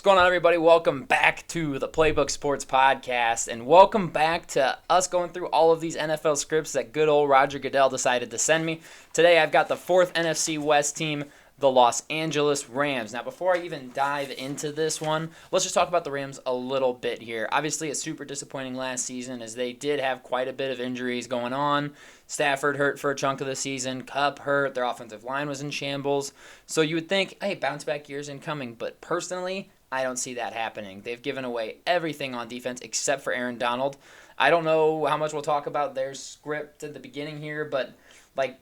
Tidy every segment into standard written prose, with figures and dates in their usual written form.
going on, everybody? Welcome back to the Playbook Sports Podcast, and welcome back to us going through all of these NFL scripts that good old Roger Goodell decided to send me. Today, I've got the fourth NFC West team, the Los Angeles Rams. Now, before I even dive into this one, let's just talk about the Rams a little bit here. Obviously, it's super disappointing last season as they did have quite a bit of injuries going on. Stafford hurt for a chunk of the season. Kupp hurt. Their offensive line was in shambles. So you would think, hey, bounce back years incoming. But personally, I don't see that happening. They've given away everything on defense except for Aaron Donald. I don't know how much we'll talk about their script at the beginning here, but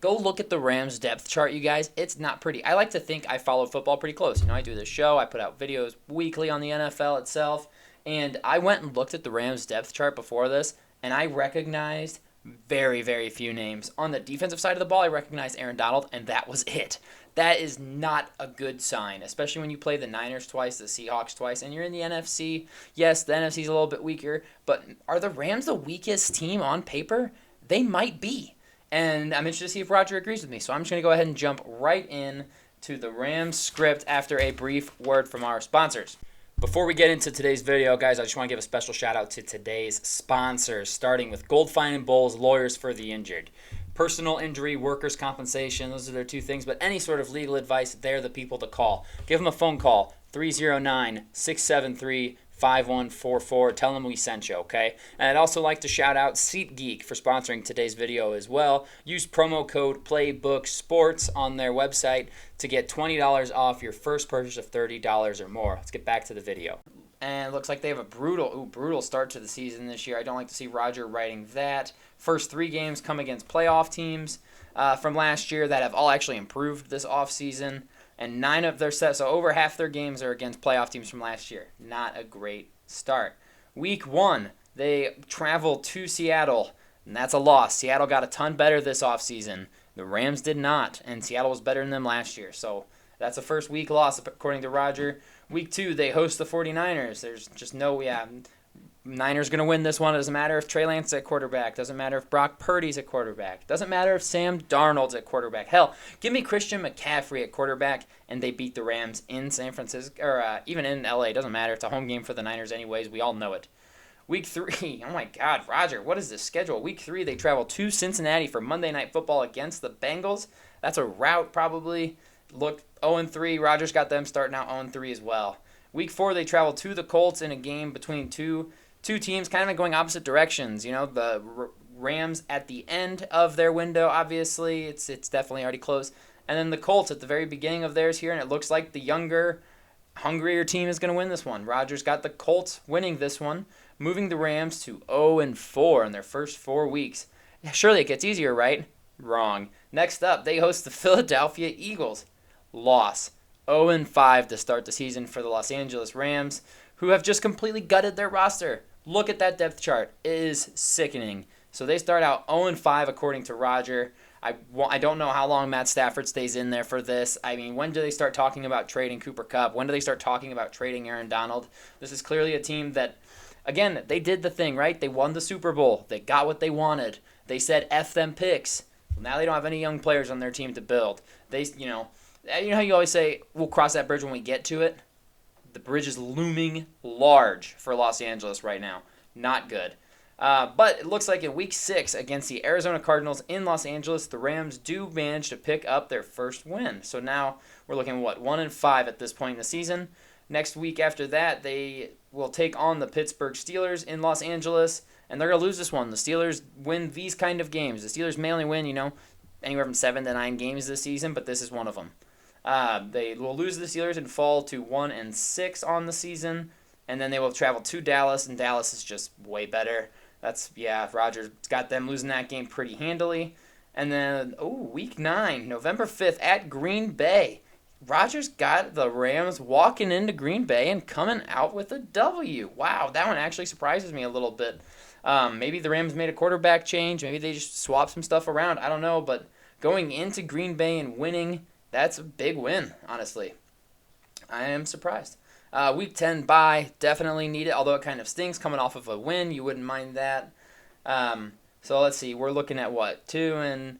go look at the Rams depth chart, you guys. It's not pretty. I like to think I follow football pretty close. I do this show. I put out videos weekly on the NFL itself. And I went and looked at the Rams depth chart before this, and I recognized very, very few names. On the defensive side of the ball, I recognized Aaron Donald, and that was it. That is not a good sign, especially when you play the Niners twice, the Seahawks twice, and you're in the NFC. Yes, the NFC is a little bit weaker, but are the Rams the weakest team on paper? They might be. And I'm interested to see if Roger agrees with me. So I'm just going to go ahead and jump right in to the Rams script after a brief word from our sponsors. Before we get into today's video, guys, I just want to give a special shout out to today's sponsors, starting with Goldfine and Bowles, Lawyers for the Injured. Personal injury, workers' compensation, those are their two things, but any sort of legal advice, they're the people to call. Give them a phone call, 309-673-5144. Tell them we sent you, okay? And I'd also like to shout out SeatGeek for sponsoring today's video as well. Use promo code PlaybookSports on their website to get $20 off your first purchase of $30 or more. Let's get back to the video. And it looks like they have a brutal start to the season this year. I don't like to see Roger writing that. First three games come against playoff teams from last year that have all actually improved this offseason. And 9 of their sets, so over half their games are against playoff teams from last year. Not a great start. Week 1, they travel to Seattle, and that's a loss. Seattle got a ton better this offseason. The Rams did not, and Seattle was better than them last year. So that's a first week loss, according to Roger. Week 2, they host the 49ers. There's just Niners going to win this one. It doesn't matter if Trey Lance is at quarterback. Doesn't matter if Brock Purdy's at quarterback. Doesn't matter if Sam Darnold's at quarterback. Hell, give me Christian McCaffrey at quarterback, and they beat the Rams in San Francisco, or even in LA. Doesn't matter. It's a home game for the Niners anyways. We all know it. Week 3, oh my God, Roger, what is this schedule? Week 3, they travel to Cincinnati for Monday Night Football against the Bengals. That's a rout probably. Looked 0-3. Rodgers got them starting out 0-3 as well. Week 4, they travel to the Colts in a game between two teams kind of going opposite directions. The Rams at the end of their window, obviously. It's definitely already close. And then the Colts at the very beginning of theirs here, and it looks like the younger, hungrier team is going to win this one. Rodgers got the Colts winning this one, moving the Rams to 0-4 in their first 4 weeks. Surely it gets easier, right? Wrong. Next up, they host the Philadelphia Eagles. Loss. 0-5 to start the season for the Los Angeles Rams, who have just completely gutted their roster. Look at that depth chart. It is sickening. So they start out 0-5 according to Roger. I don't know how long Matt Stafford stays in there for this. I mean, when do they start talking about trading Cooper Kupp? When do they start talking about trading Aaron Donald? This is clearly a team that, again, they did the thing, right? They won the Super Bowl. They got what they wanted. They said F them picks. Well, now they don't have any young players on their team to build. You know how you always say, we'll cross that bridge when we get to it? The bridge is looming large for Los Angeles right now. Not good. But it looks like in Week 6 against the Arizona Cardinals in Los Angeles, the Rams do manage to pick up their first win. So now we're looking, 1-5 at this point in the season. Next week after that, they will take on the Pittsburgh Steelers in Los Angeles, and they're going to lose this one. The Steelers win these kind of games. The Steelers may only win, anywhere from 7 to 9 games this season, but this is one of them. They will lose the Steelers and fall to 1-6 on the season, and then they will travel to Dallas, and Dallas is just way better. Rodgers got them losing that game pretty handily. And then, Week 9, November 5th at Green Bay. Rodgers got the Rams walking into Green Bay and coming out with a W. Wow, that one actually surprises me a little bit. Maybe the Rams made a quarterback change. Maybe they just swapped some stuff around. I don't know, but going into Green Bay and winning, that's a big win, honestly. I am surprised. Week 10 bye, definitely need it, although it kind of stinks coming off of a win. You wouldn't mind that. So let's see. We're looking at what? 2-7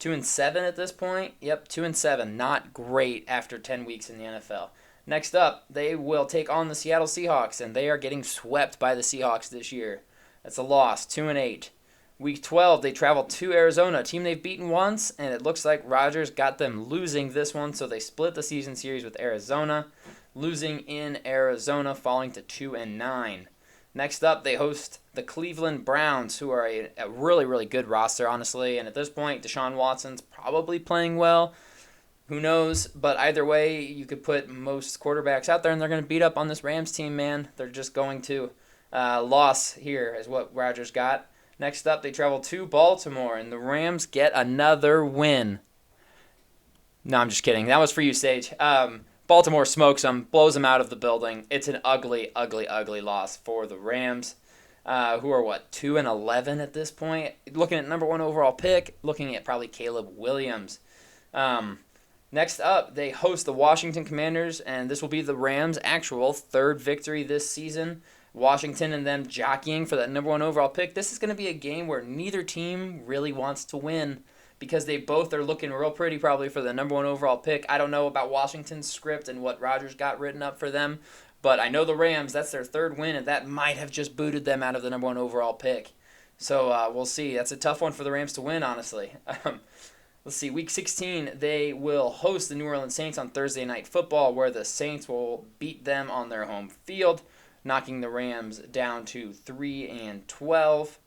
at this point? Yep, 2-7. Not great after 10 weeks in the NFL. Next up, they will take on the Seattle Seahawks, and they are getting swept by the Seahawks this year. That's a loss, 2-8. Week 12, they travel to Arizona, a team they've beaten once, and it looks like Rodgers got them losing this one, so they split the season series with Arizona, losing in Arizona, falling to 2-9. Next up, they host the Cleveland Browns, who are a really, really good roster, honestly, and at this point, Deshaun Watson's probably playing well. Who knows? But either way, you could put most quarterbacks out there, and they're going to beat up on this Rams team, man. They're just going to. Loss here is what Rodgers got. Next up, they travel to Baltimore, and the Rams get another win. No, I'm just kidding. That was for you, Sage. Baltimore smokes them, blows them out of the building. It's an ugly, ugly, ugly loss for the Rams, who are, 2-11 at this point? Looking at number 1 overall pick, looking at probably Caleb Williams. Next up, they host the Washington Commanders, and this will be the Rams' actual third victory this season. Washington and them jockeying for that number 1 overall pick. This is going to be a game where neither team really wants to win because they both are looking real pretty probably for the number 1 overall pick. I don't know about Washington's script and what Rodgers got written up for them, but I know the Rams, that's their third win, and that might have just booted them out of the number 1 overall pick. So we'll see. That's a tough one for the Rams to win, honestly. Let's see, Week 16, they will host the New Orleans Saints on Thursday Night Football, where the Saints will beat them on their home field, knocking the Rams down to 3-12.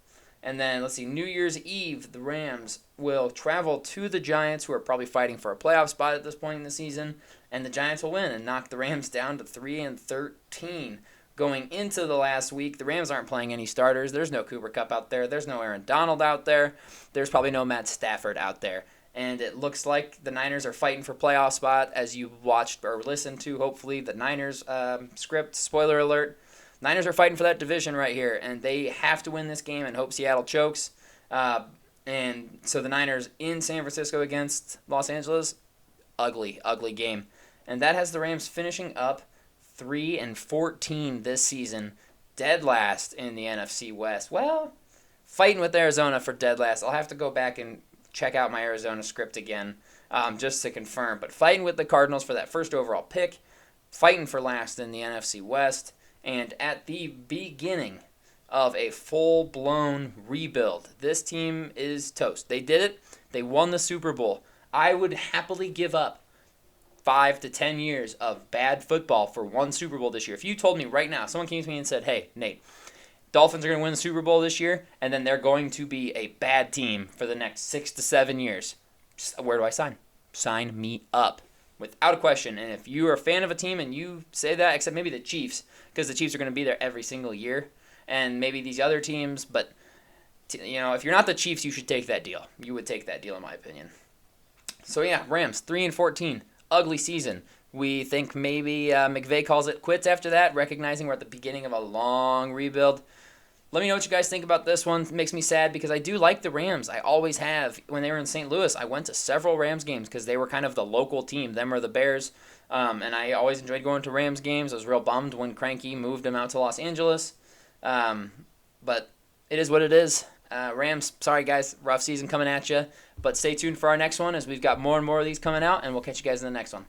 And then, let's see, New Year's Eve, the Rams will travel to the Giants, who are probably fighting for a playoff spot at this point in the season, and the Giants will win and knock the Rams down to 3-13. Going into the last week, the Rams aren't playing any starters. There's no Cooper Kupp out there. There's no Aaron Donald out there. There's probably no Matt Stafford out there. And it looks like the Niners are fighting for playoff spot, as you watched or listened to, hopefully, the Niners script. Spoiler alert. Niners are fighting for that division right here, and they have to win this game and hope Seattle chokes. And so the Niners in San Francisco against Los Angeles, ugly, ugly game. And that has the Rams finishing up 3-14 this season, dead last in the NFC West. Well, fighting with Arizona for dead last. I'll have to go back and check out my Arizona script again just to confirm. But fighting with the Cardinals for that first overall pick, fighting for last in the NFC West, and at the beginning of a full-blown rebuild. This team is toast. They did it. They won the Super Bowl. I would happily give up 5 to 10 years of bad football for one Super Bowl this year. If you told me right now, someone came to me and said, hey, Nate, Dolphins are going to win the Super Bowl this year, and then they're going to be a bad team for the next 6 to 7 years. Where do I sign? Sign me up, without a question. And if you are a fan of a team and you say that, except maybe the Chiefs, because the Chiefs are going to be there every single year, and maybe these other teams, but if you're not the Chiefs, you should take that deal. You would take that deal, in my opinion. So yeah, Rams 3-14, ugly season. We think maybe McVay calls it quits after that, recognizing we're at the beginning of a long rebuild. Let me know what you guys think about this one. It makes me sad because I do like the Rams. I always have. When they were in St. Louis, I went to several Rams games because they were kind of the local team. Them or the Bears. And I always enjoyed going to Rams games. I was real bummed when Cranky moved them out to Los Angeles. But it is what it is. Rams, sorry guys, rough season coming at you. But stay tuned for our next one as we've got more and more of these coming out, and we'll catch you guys in the next one.